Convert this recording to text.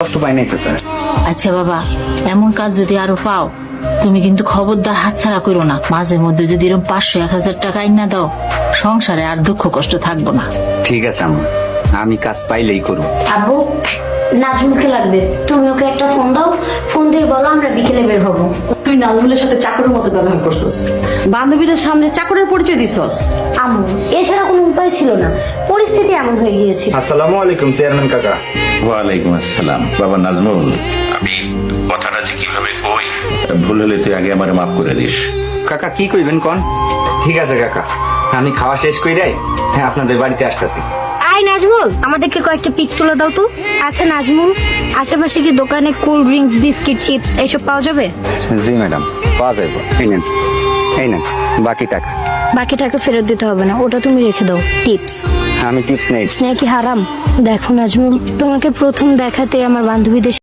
কষ্ট পাই নাই স্যার। আচ্ছা বাবা, এমন কাজ যদি আরো পাও তুমি কিন্তু খবরদার হাতছাড়া করো না। মাঝে মধ্যে যদি এরকম 500-1000 টাকা আইনা দাও, সংসারে আর দুঃখ কষ্ট থাকবো না। ঠিক আছে আম্মা, আমি কাজ পাইলেই করব। আব্বু, নাজমুলকে লাগবে, তুমি ওকে একটা ফোন দাও, ফোন দিয়ে বলো আমরা বিকেলে বের হবো। তুই নাজমুলের সাথে চাকরের মতো ব্যবহার করছস, বান্ধবীদের সামনে চাকরের পরিচয় দিছস। আম্মু, এছাড়া কোনো উপায় ছিল না, পরিস্থিতি এমন হয়ে গিয়েছিল। আসসালামু আলাইকুম চেয়ারম্যান কাকা। ওয়ালাইকুম আসসালাম। বাবা নাজমুল, আমি কথাটা যে কিভাবে কই, ভুল হলে তুই আগে আমারে মাফ করে দিস। কাকা কি কইবেন কোন? ঠিক আছে কাকা, আমি খাওয়া শেষ কইরাই আপনাদের বাড়িতে আসতেছি। আই নাজমুল, আমাদেরকে কয়েকটা পিক তুলে দাও তো। আচ্ছা নাজমুল, আশেপাশে কি দোকানে কোল্ড ড্রিঙ্কস, বিস্কিট, চিপস এইসব পাওয়া যাবে? জি ম্যাডাম, পাওয়া যাবে। এই নেন, এই নেন বাকি টাকা। বাকি টাকা ফেরত দিতে হবে না, ওটা তুমি রেখে দাও। টিপস? আমি টিপস নেই। স্নেহ কি হারাম? দেখো নাজমুল, তোমাকে প্রথম দেখাতে আমার বান্ধবীদের